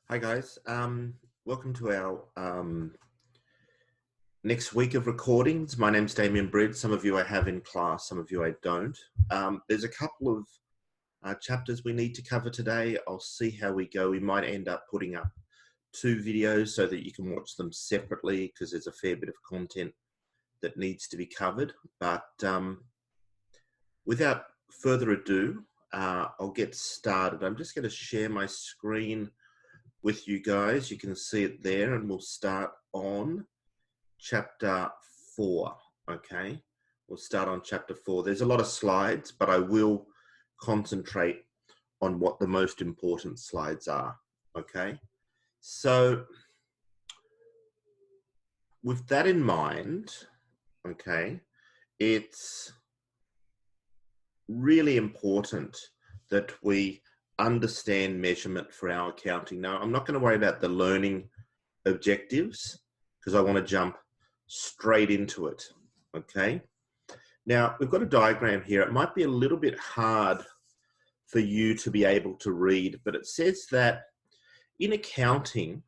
Hi guys, welcome to our next week of recordings. My name's Damien Bridge. Some of you I have in class, some of you I don't. There's a couple of chapters we need to cover today. I'll see how we go. We might end up putting up two videos so that you can watch them separately because there's a fair bit of content that needs to be covered. But without further ado, I'll get started. I'm just going to share my screen with you guys. You can see it there, and we'll start on chapter 4. Okay, we'll start on chapter 4. There's a lot of slides, but I will concentrate on what the most important slides are. Okay, so with that in mind, okay, it's really important that we understand measurement for our accounting. Now, I'm not going to worry about the learning objectives because I want to jump straight into it. Okay. Now, we've got a diagram here. It might be a little bit hard for you to be able to read, but it says that in accounting,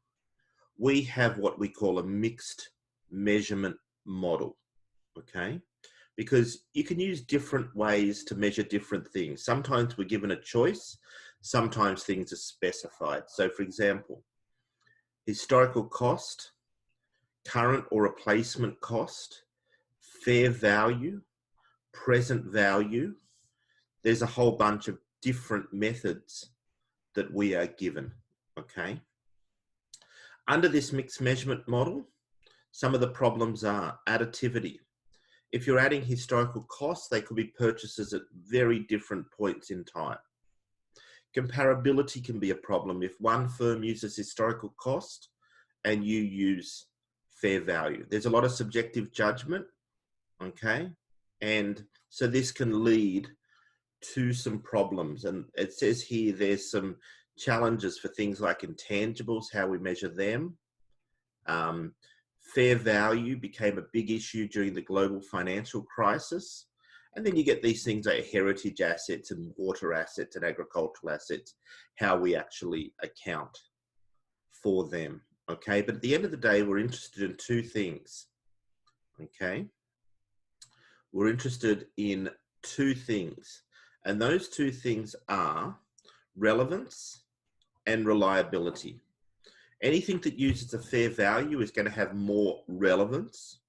we have what we call a mixed measurement model. Okay. Because you can use different ways to measure different things. Sometimes we're given a choice, sometimes things are specified. So for example, historical cost, current or replacement cost, fair value, present value. There's a whole bunch of different methods that we are given, okay? Under this mixed measurement model, some of the problems are additivity. If you're adding historical costs, they could be purchases at very different points in time. Comparability can be a problem if one firm uses historical cost and you use fair value. There's a lot of subjective judgment, okay? And so this can lead to some problems. And it says here there's some challenges for things like intangibles, how we measure them. Fair value became a big issue during the global financial crisis. And then you get these things like heritage assets and water assets and agricultural assets, how we actually account for them. Okay, but at the end of the day, we're interested in two things. Okay, we're interested in two things, and those two things are relevance and reliability. Anything that uses a fair value is going to have more relevance,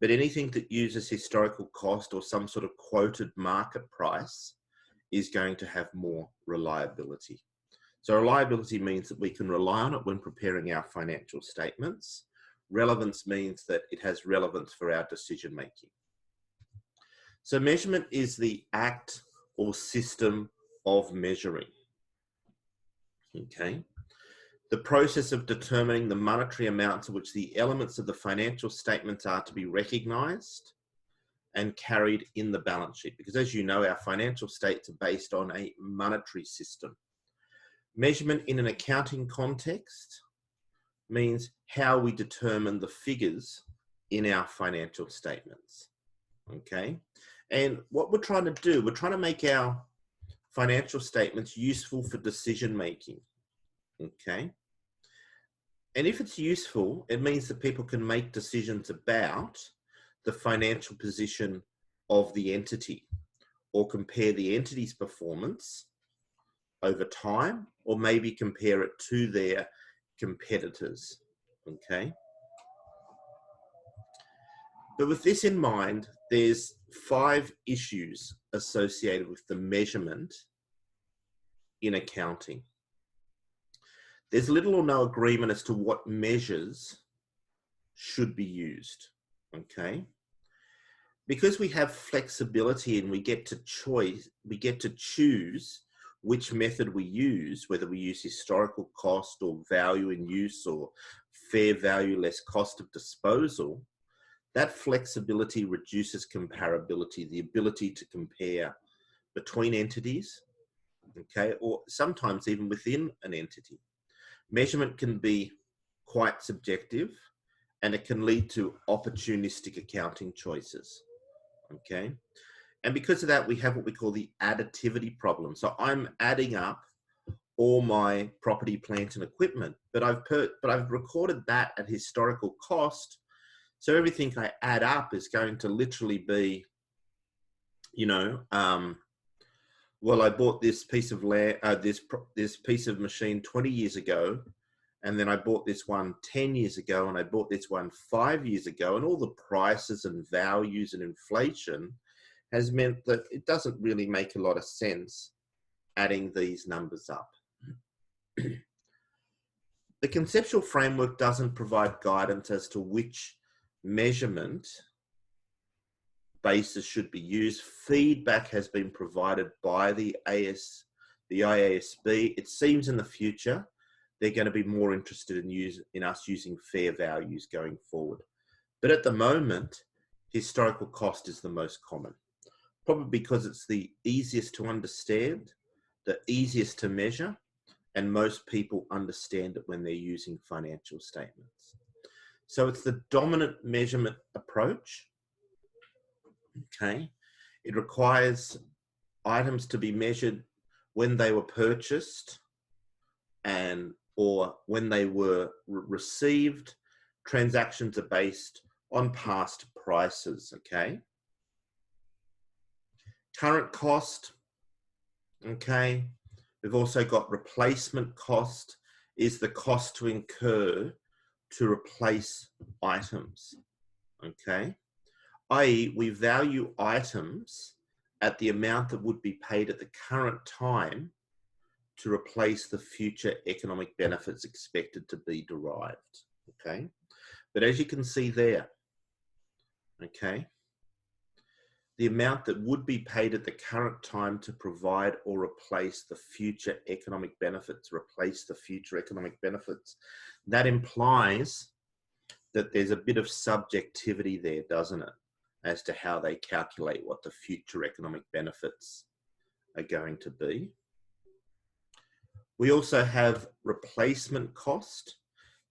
but anything that uses historical cost or some sort of quoted market price is going to have more reliability. So reliability means that we can rely on it when preparing our financial statements. Relevance means that it has relevance for our decision making. So measurement is the act or system of measuring. Okay. The process of determining the monetary amounts of which the elements of the financial statements are to be recognized and carried in the balance sheet. Because as you know, our financial statements are based on a monetary system. Measurement in an accounting context means how we determine the figures in our financial statements. Okay. And what we're trying to do, we're trying to make our financial statements useful for decision making. Okay. And if it's useful, it means that people can make decisions about the financial position of the entity or compare the entity's performance over time, or maybe compare it to their competitors. Okay. But with this in mind, there's 5 issues associated with the measurement in accounting. There's little or no agreement as to what measures should be used, okay? Because we have flexibility and we get to choose which method we use, whether we use historical cost or value in use or fair value less cost of disposal, that flexibility reduces comparability, the ability to compare between entities, okay, or sometimes even within an entity. Measurement can be quite subjective and it can lead to opportunistic accounting choices, okay? And because of that, we have what we call the additivity problem. So I'm adding up all my property, plant and equipment, but I've recorded that at historical cost. So everything I add up is going to literally be, you know, well, I bought this piece of land, this piece of machine 20 years ago, and then I bought this one 10 years ago, and I bought this one 5 years ago, and all the prices and values and inflation has meant that it doesn't really make a lot of sense adding these numbers up. The conceptual framework doesn't provide guidance as to which measurement basis should be used. Feedback has been provided by the IASB. It seems in the future they're going to be more interested in us using fair values going forward. But at the moment, historical cost is the most common, probably because it's the easiest to understand, the easiest to measure, and most people understand it when they're using financial statements. So it's the dominant measurement approach. Okay, it requires items to be measured when they were purchased or when they were received. Transactions are based on past prices. Okay, current cost. Okay, we've also got replacement cost, is the cost to incur to replace items. Okay, i.e. we value items at the amount that would be paid at the current time to replace the future economic benefits expected to be derived. Okay, but as you can see there, okay, the amount that would be paid at the current time to provide or replace the future economic benefits, that implies that there's a bit of subjectivity there, doesn't it, as to how they calculate what the future economic benefits are going to be. We also have replacement cost,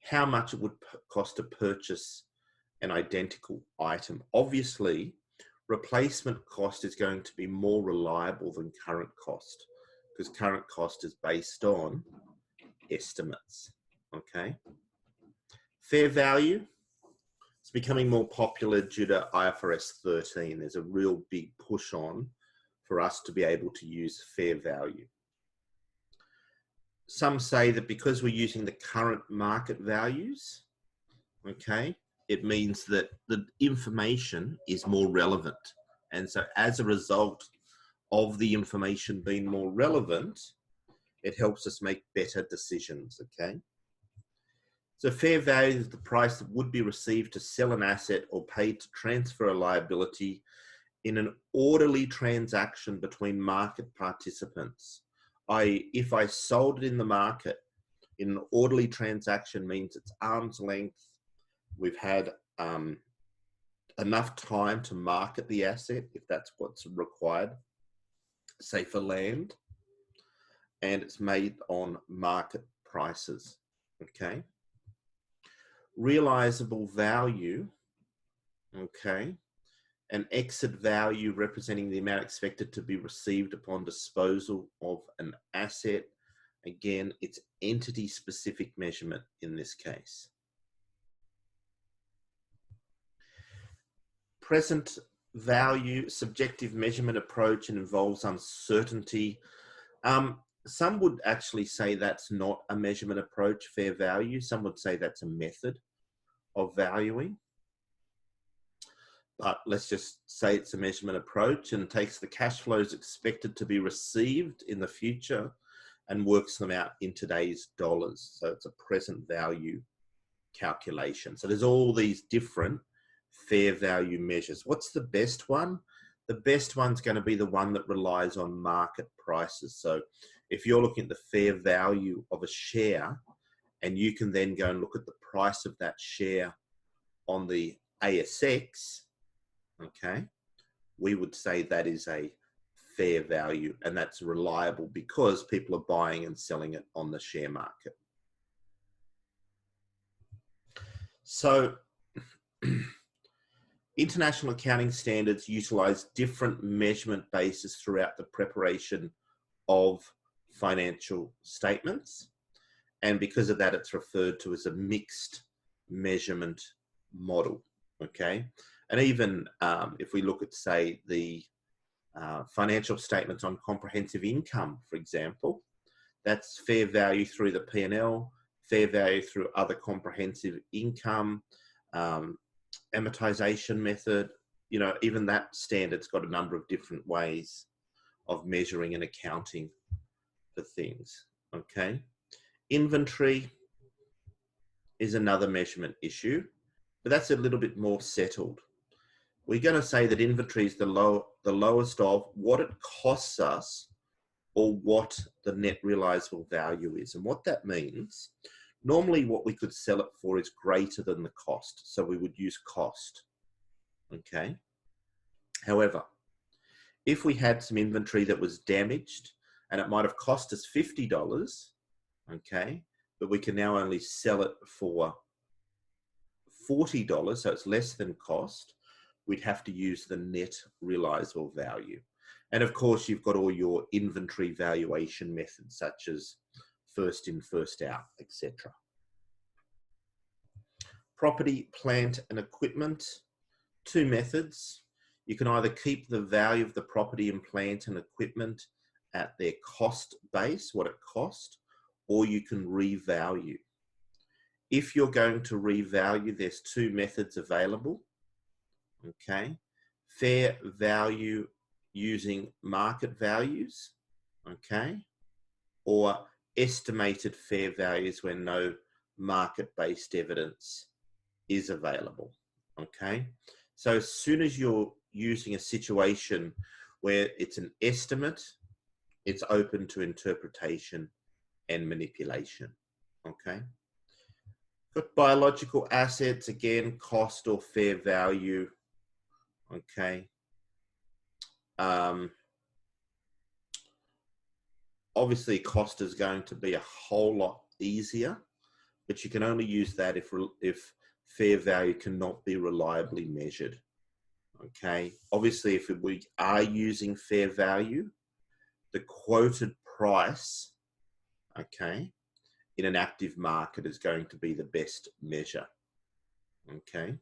how much it would cost to purchase an identical item. Obviously, replacement cost is going to be more reliable than current cost, because current cost is based on estimates. Okay. Fair value, it's becoming more popular due to IFRS 13. There's a real big push on for us to be able to use fair value. Some say that because we're using the current market values, okay, it means that the information is more relevant. And so as a result of the information being more relevant, it helps us make better decisions, okay? So fair value is the price that would be received to sell an asset or paid to transfer a liability in an orderly transaction between market participants. If I sold it in the market, in an orderly transaction means it's arm's length. We've had enough time to market the asset, if that's what's required, say for land, and it's made on market prices, okay? Realizable value, okay? An exit value representing the amount expected to be received upon disposal of an asset. Again, it's entity-specific measurement in this case. Present value, subjective measurement approach, and involves uncertainty. Some would actually say that's not a measurement approach, fair value. Some would say that's a method of valuing. But let's just say it's a measurement approach and takes the cash flows expected to be received in the future and works them out in today's dollars. So it's a present value calculation. So there's all these different fair value measures. What's the best one? The best one's going to be the one that relies on market prices. So if you're looking at the fair value of a share, and you can then go and look at the price of that share on the ASX, okay, we would say that is a fair value, and that's reliable because people are buying and selling it on the share market. So international accounting standards utilize different measurement bases throughout the preparation of financial statements. And because of that, it's referred to as a mixed measurement model, okay? And even if we look at, say, the financial statements on comprehensive income, for example, that's fair value through the P&L, fair value through other comprehensive income, amortization method. You know, even that standard's got a number of different ways of measuring and accounting for things, okay? Inventory is another measurement issue, but that's a little bit more settled. We're going to say that inventory is the lowest of what it costs us or what the net realizable value is. And what that means, normally what we could sell it for is greater than the cost. So we would use cost, okay? However, if we had some inventory that was damaged and it might have cost us $50, okay, but we can now only sell it for $40, so it's less than cost, we'd have to use the net realizable value. And of course, you've got all your inventory valuation methods, such as first in, first out, etc. Property, plant, and equipment, two methods. You can either keep the value of the property and plant and equipment at their cost base, what it cost, or you can revalue. If you're going to revalue, there's two methods available, okay? Fair value using market values, okay? Or estimated fair values when no market-based evidence is available, okay? So as soon as you're using a situation where it's an estimate, it's open to interpretation and manipulation, okay? Got biological assets, again, cost or fair value, okay? Obviously, cost is going to be a whole lot easier, but you can only use that if fair value cannot be reliably measured, okay? Obviously, if we are using fair value, the quoted price, okay, in an active market is going to be the best measure, okay?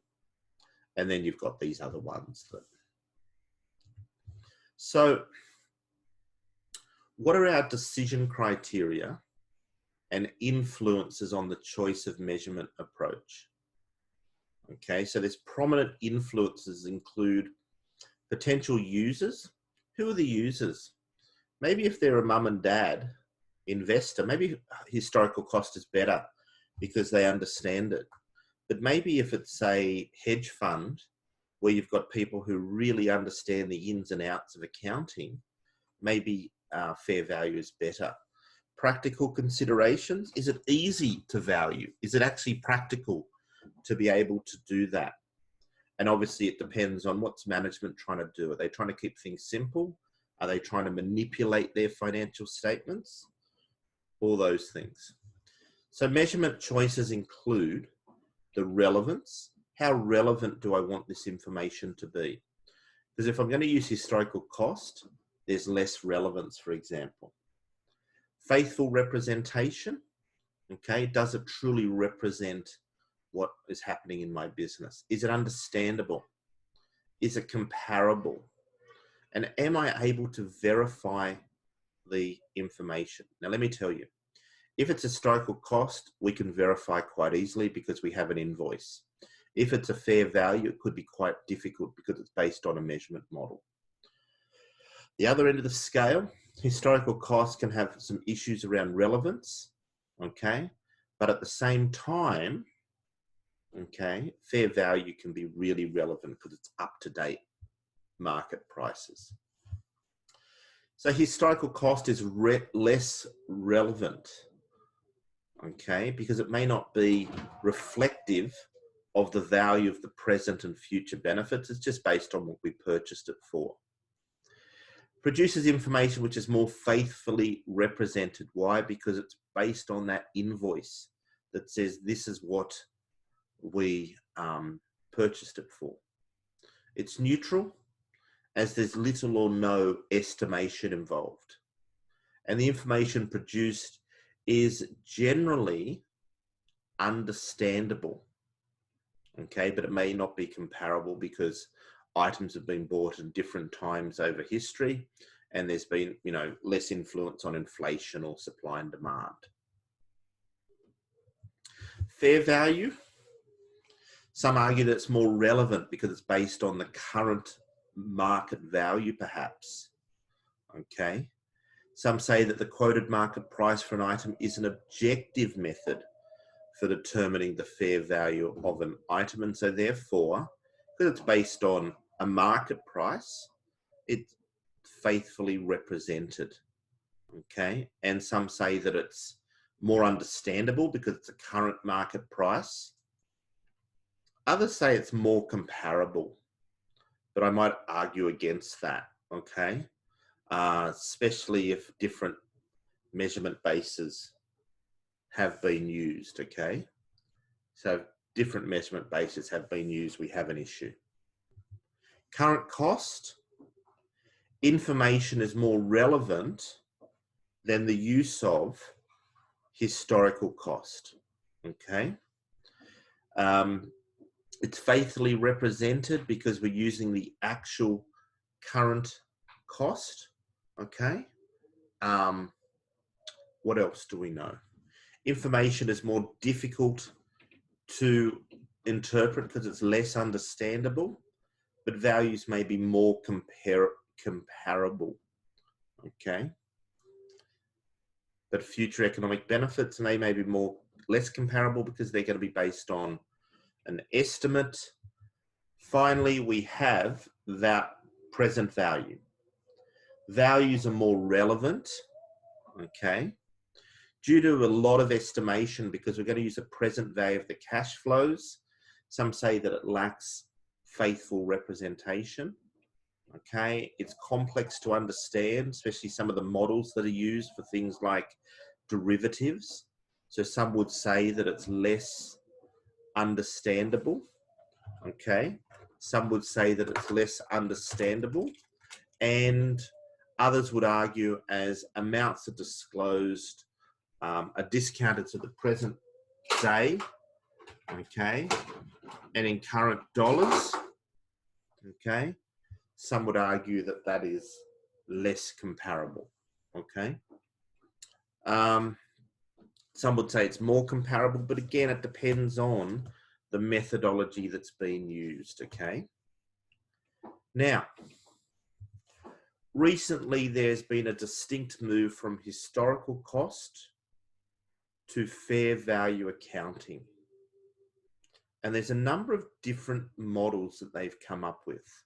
And then you've got these other ones. So what are our decision criteria and influences on the choice of measurement approach? Okay, so there's prominent influences include potential users. Who are the users? Maybe if they're a mum and dad investor, maybe historical cost is better because they understand it. But maybe if it's a hedge fund where you've got people who really understand the ins and outs of accounting, maybe fair value is better. Practical considerations. Is it easy to value? Is it actually practical to be able to do that? And obviously it depends on what's management trying to do. Are they trying to keep things simple? Are they trying to manipulate their financial statements? All those things. So measurement choices include the relevance. How relevant do I want this information to be? Because if I'm going to use historical cost, there's less relevance, for example. Faithful representation, okay? Does it truly represent what is happening in my business? Is it understandable? Is it comparable? And am I able to verify the information? Now, let me tell you, if it's historical cost, we can verify quite easily because we have an invoice. If it's a fair value, it could be quite difficult because it's based on a measurement model. The other end of the scale, historical costs can have some issues around relevance, okay? But at the same time, okay, fair value can be really relevant because it's up-to-date market prices. So historical cost is less relevant, okay, because it may not be reflective of the value of the present and future benefits. It's just based on what we purchased it for. Produces information which is more faithfully represented. Why? Because it's based on that invoice that says this is what we purchased it for. It's neutral as there's little or no estimation involved. and the information produced is generally understandable. Okay, but it may not be comparable because items have been bought at different times over history, and there's been, less influence on inflation or supply and demand. Fair value. Some argue that it's more relevant because it's based on the current market value, perhaps. Okay. Some say that the quoted market price for an item is an objective method for determining the fair value of an item, and so therefore, because it's based on a market price, it's faithfully represented. Okay. And some say that it's more understandable because it's a current market price. Others say it's more comparable, but I might argue against that, okay? Especially if different measurement bases have been used, okay? So if different measurement bases have been used, we have an issue. Current cost. Information is more relevant than the use of historical cost, okay? It's faithfully represented because we're using the actual current cost, okay? What else do we know? Information is more difficult to interpret because it's less understandable, but values may be more comparable, okay? But future economic benefits, they may be less comparable because they're going to be based on an estimate. Finally, we have that present value. Values are more relevant, okay, due to a lot of estimation because we're going to use a present value of the cash flows. Some say that it lacks faithful representation, okay. It's complex to understand, especially some of the models that are used for things like derivatives. So some would say that it's less understandable, okay. Some would say that it's less understandable, and others would argue as amounts are disclosed are discounted to the present day, okay, and in current dollars, okay. Some would argue that that is less comparable, okay. Some would say it's more comparable, but again, it depends on the methodology that's being used, okay. Now, recently there's been a distinct move from historical cost to fair value accounting. And there's a number of different models that they've come up with.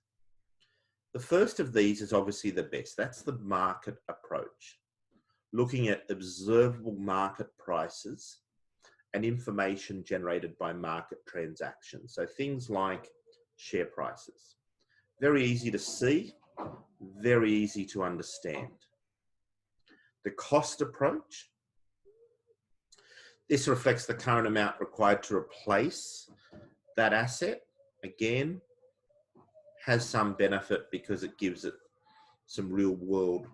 The first of these is obviously the best. That's the market approach, looking at observable market prices and information generated by market transactions. So things like share prices. Very easy to see, very easy to understand. The cost approach. This reflects the current amount required to replace that asset. Again, has some benefit because it gives it some real world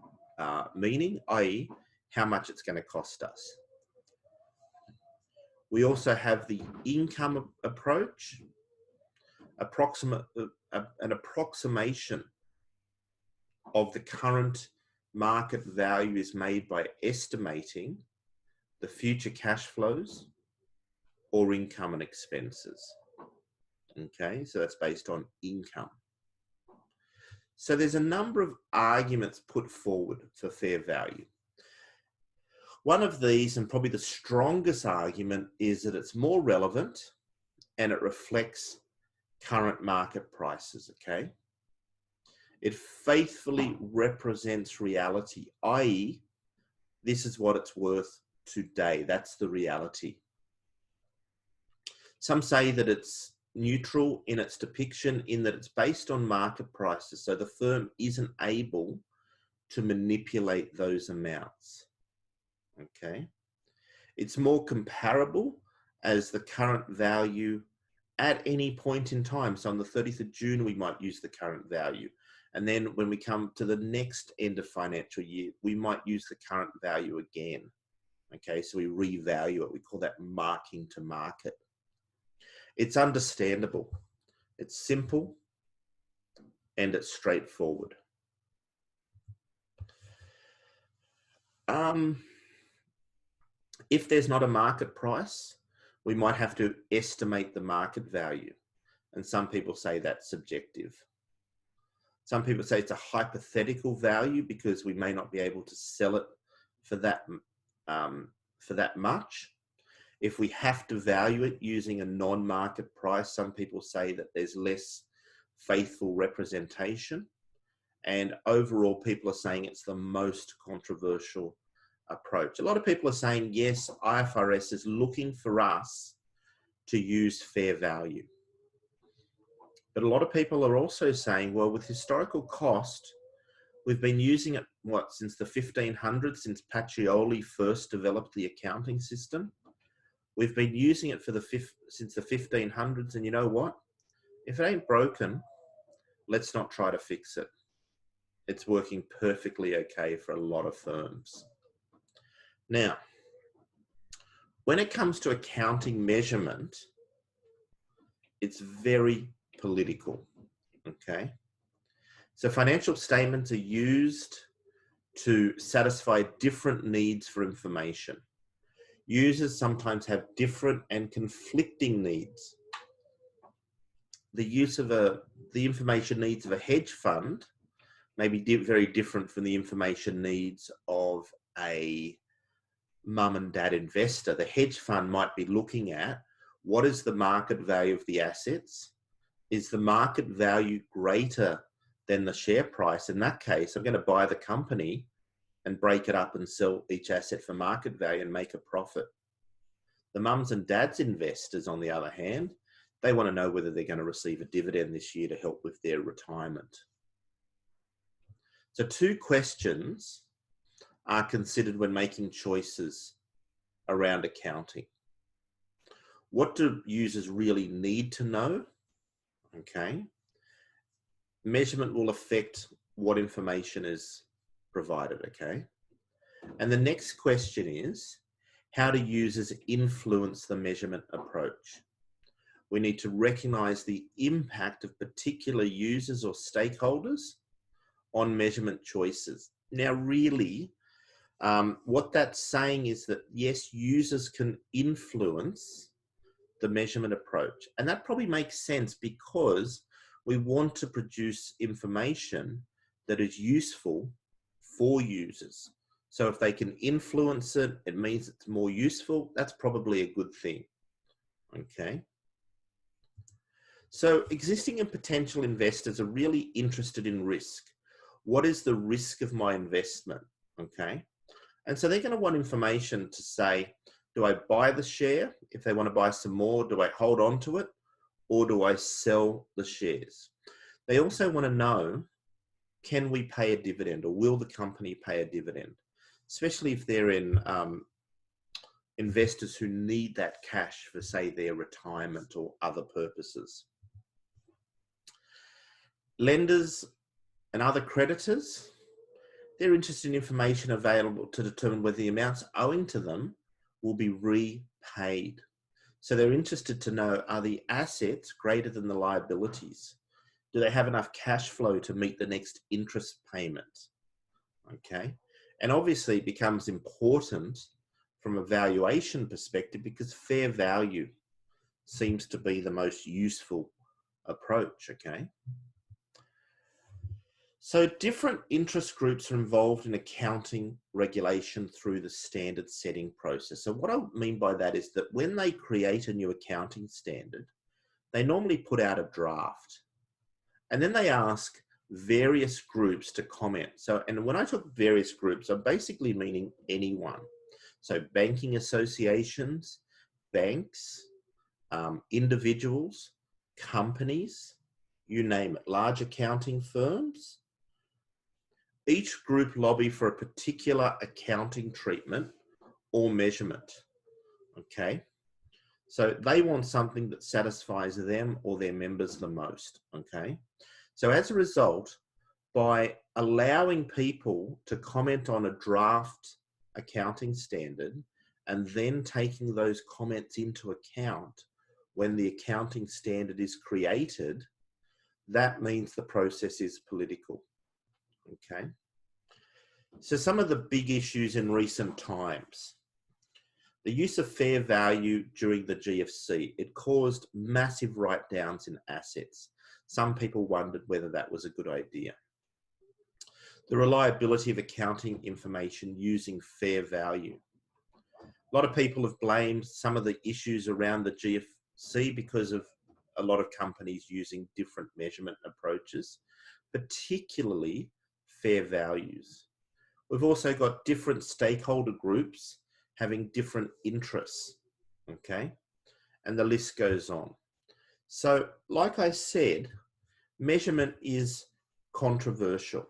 meaning, i.e. how much it's going to cost us. We also have the income approach, an approximation of the current market value is made by estimating the future cash flows or income and expenses. Okay, so that's based on income. So there's a number of arguments put forward for fair value. One of these, and probably the strongest argument, is that it's more relevant and it reflects current market prices, okay? It faithfully represents reality, i.e., this is what it's worth today. That's the reality. Some say that it's neutral in its depiction in that it's based on market prices, so the firm isn't able to manipulate those amounts, okay? It's more comparable as the current value at any point in time. So on the 30th of June, we might use the current value. And then when we come to the next end of financial year, we might use the current value again. Okay, so we revalue it. We call that marking to market. It's understandable. It's simple and it's straightforward. If there's not a market price, we might have to estimate the market value. And some people say that's subjective. Some people say it's a hypothetical value because we may not be able to sell it for that much. If we have to value it using a non-market price, some people say that there's less faithful representation. And overall, people are saying it's the most controversial approach. A lot of people are saying, yes, IFRS is looking for us to use fair value. But a lot of people are also saying, well, with historical cost, we've been using it, since the 1500s, since Pacioli first developed the accounting system. We've been using it since the 1500s, and you know what? If it ain't broken, let's not try to fix it. It's working perfectly okay for a lot of firms. Now, when it comes to accounting measurement, it's very political, okay? So financial statements are used to satisfy different needs for information. Users sometimes have different and conflicting needs. The information needs of a hedge fund may be very different from the information needs of a mum and dad investor. The hedge fund might be looking at what is the market value of the assets? Is the market value greater than the share price? In that case, I'm going to buy the company and break it up and sell each asset for market value and make a profit. The mums and dads investors, on the other hand, they want to know whether they're going to receive a dividend this year to help with their retirement. So 2 questions are considered when making choices around accounting. What do users really need to know? Okay. Measurement will affect what information is provided, okay? And the next question is, how do users influence the measurement approach? We need to recognize the impact of particular users or stakeholders on measurement choices. Now, really, what that's saying is that, yes, users can influence the measurement approach. And that probably makes sense because we want to produce information that is useful for users. So if they can influence it, it means it's more useful. That's probably a good thing. Okay. So existing and potential investors are really interested in risk. What is the risk of my investment? Okay. And so they're going to want information to say, do I buy the share? If they want to buy some more, do I hold on to it? Or do I sell the shares? They also want to know, can we pay a dividend, or will the company pay a dividend? Especially if they're in investors who need that cash for, say, their retirement or other purposes. Lenders and other creditors, they're interested in information available to determine whether the amounts owing to them will be repaid. So they're interested to know, are the assets greater than the liabilities? Do they have enough cash flow to meet the next interest payment? Okay. And obviously it becomes important from a valuation perspective because fair value seems to be the most useful approach. Okay. So different interest groups are involved in accounting regulation through the standard setting process. So what I mean by that is that when they create a new accounting standard, they normally put out a draft and then they ask various groups to comment. So, and when I talk various groups, I'm basically meaning anyone. So banking associations, banks, individuals, companies, you name it, large accounting firms. Each group lobby for a particular accounting treatment or measurement, okay? So they want something that satisfies them or their members the most, okay? So as a result, by allowing people to comment on a draft accounting standard and then taking those comments into account when the accounting standard is created, that means the process is political. Okay. So some of the big issues in recent times: the use of fair value during the GFC, it caused massive write-downs in assets. Some people wondered whether that was a good idea. The reliability of accounting information using fair value. A lot of people have blamed some of the issues around the GFC because of a lot of companies using different measurement approaches, particularly fair values. We've also got different stakeholder groups having different interests, okay? And the list goes on. So, like I said, measurement is controversial.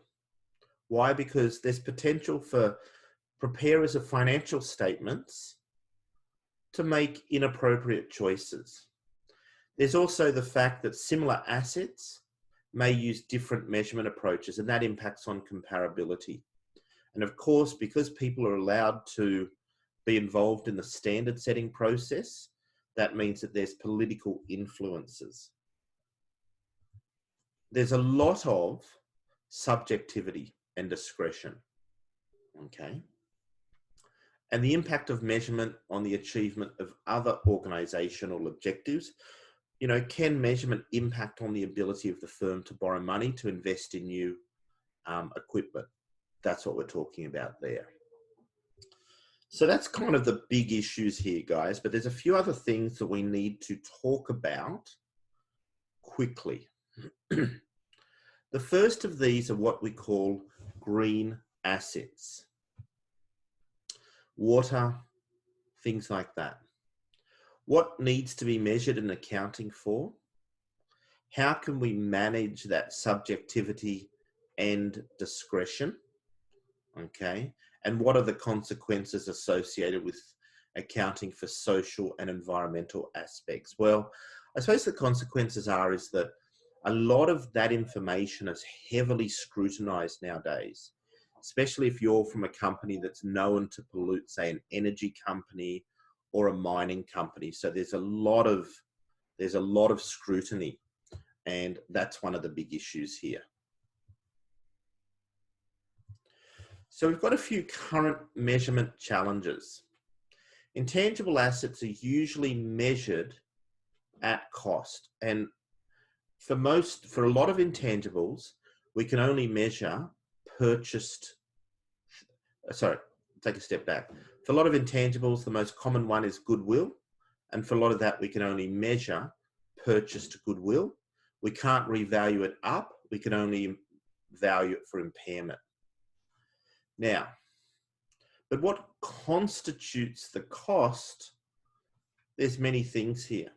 Why? Because there's potential for preparers of financial statements to make inappropriate choices. There's also the fact that similar assets may use different measurement approaches, and that impacts on comparability. And of course, because people are allowed to be involved in the standard setting process, that means that there's political influences. There's a lot of subjectivity and discretion, okay? And the impact of measurement on the achievement of other organizational objectives. You know, can measurement impact on the ability of the firm to borrow money to invest in new equipment? That's what we're talking about there. So that's kind of the big issues here, guys, but there's a few other things that we need to talk about quickly. The first of these are what we call green assets. Water, things like that. What needs to be measured in accounting for? How can we manage that subjectivity and discretion? Okay. And what are the consequences associated with accounting for social and environmental aspects? Well, I suppose the consequences is that a lot of that information is heavily scrutinized nowadays, especially if you're from a company that's known to pollute, say an energy company or a mining company. So there's a lot of scrutiny, and that's one of the big issues here. So we've got a few current measurement challenges. Intangible assets are usually measured at cost, and for a lot of intangibles, we can only measure purchased. Sorry, take a step back. For a lot of intangibles, the most common one is goodwill, and for a lot of that, we can only measure purchased goodwill. We can't revalue it up. We can only value it for impairment. Now, but what constitutes the cost? There's many things here.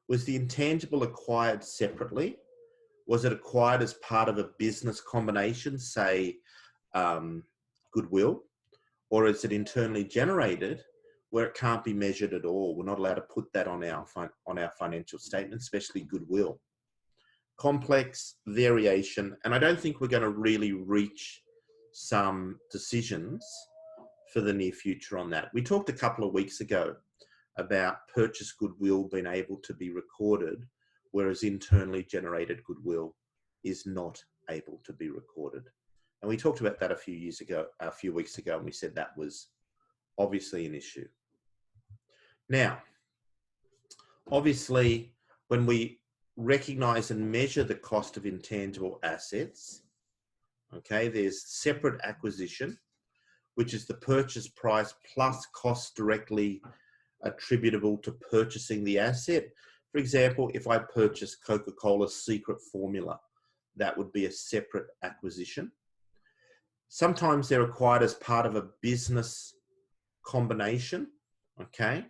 Was the intangible acquired separately? Was it acquired as part of a business combination, say goodwill? Or is it internally generated where it can't be measured at all? We're not allowed to put that on our financial statement, especially goodwill. Complex variation, and I don't think we're going to really reach some decisions for the near future on that. We talked a couple of weeks ago about purchase goodwill being able to be recorded, whereas internally generated goodwill is not able to be recorded. And we talked about that a few weeks ago, and we said that was obviously an issue. Now, obviously, when we recognize and measure the cost of intangible assets, okay, there's separate acquisition, which is the purchase price plus costs directly attributable to purchasing the asset. For example, if I purchase Coca-Cola's secret formula, that would be a separate acquisition. Sometimes they're acquired as part of a business combination, okay?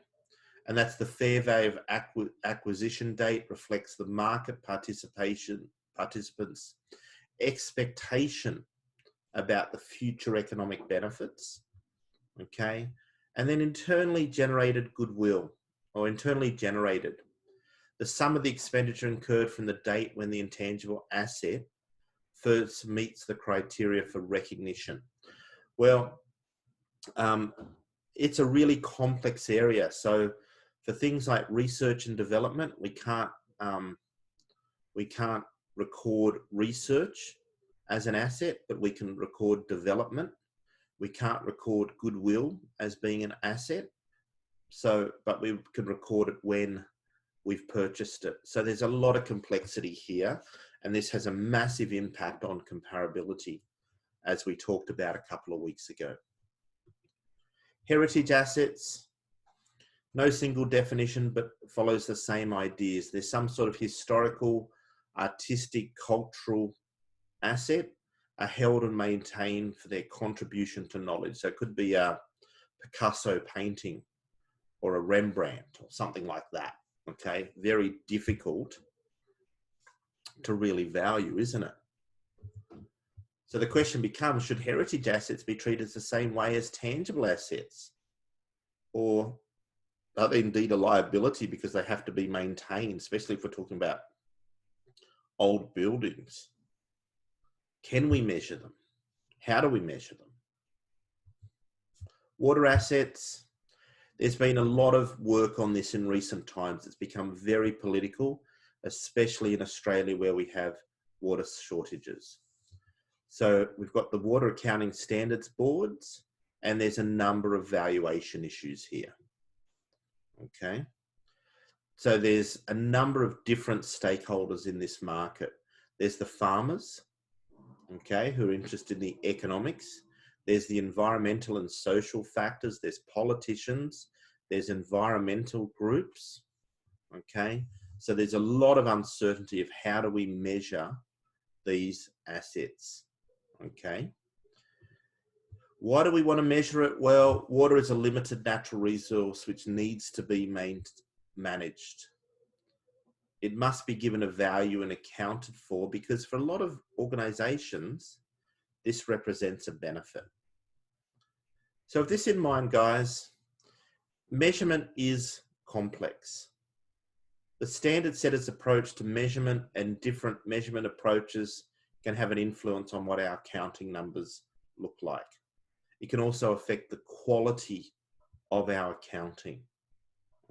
And that's the fair value of acquisition date reflects the market participants' expectation about the future economic benefits, okay? And then internally generated goodwill, or internally generated, the sum of the expenditure incurred from the date when the intangible asset first meets the criteria for recognition? Well, it's a really complex area. So for things like research and development, we can't record research as an asset, but we can record development. We can't record goodwill as being an asset. So, but we can record it when we've purchased it. So there's a lot of complexity here, and this has a massive impact on comparability, as we talked about a couple of weeks ago. Heritage assets, no single definition, but follows the same ideas. There's some sort of historical, artistic, cultural asset are held and maintained for their contribution to knowledge. So it could be a Picasso painting or a Rembrandt or something like that. Okay, very difficult to really value, isn't it? So the question becomes, should heritage assets be treated the same way as tangible assets? Or are they indeed a liability because they have to be maintained, especially if we're talking about old buildings? Can we measure them? How do we measure them? Water assets, there's been a lot of work on this in recent times. It's become very political, especially in Australia where we have water shortages. So we've got the Water Accounting Standards Boards, and there's a number of valuation issues here. Okay. So there's a number of different stakeholders in this market. There's the farmers, okay, who are interested in the economics. There's the environmental and social factors. There's politicians. There's environmental groups, okay? So there's a lot of uncertainty of how do we measure these assets, okay? Why do we want to measure it? Well, water is a limited natural resource which needs to be managed. It must be given a value and accounted for, because for a lot of organizations, this represents a benefit. So with this in mind, guys, measurement is complex. The standard setter's approach to measurement and different measurement approaches can have an influence on what our accounting numbers look like. It can also affect the quality of our accounting,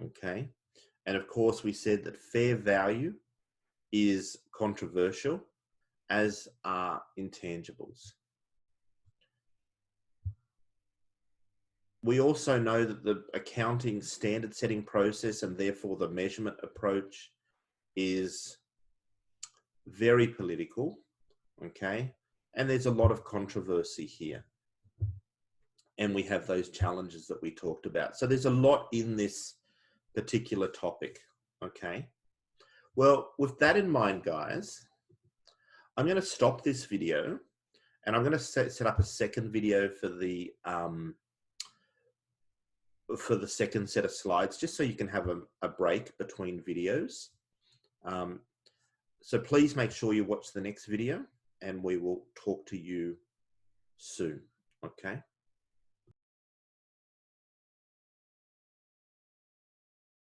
okay? And of course, we said that fair value is controversial, as are intangibles. We also know that the accounting standard setting process, and therefore the measurement approach, is very political, okay? And there's a lot of controversy here. And we have those challenges that we talked about. So there's a lot in this particular topic, okay? Well, with that in mind, guys, I'm going to stop this video, and I'm going to set up a second video for the second set of slides, just so you can have a break between videos. So please make sure you watch the next video, and we will talk to you soon, okay?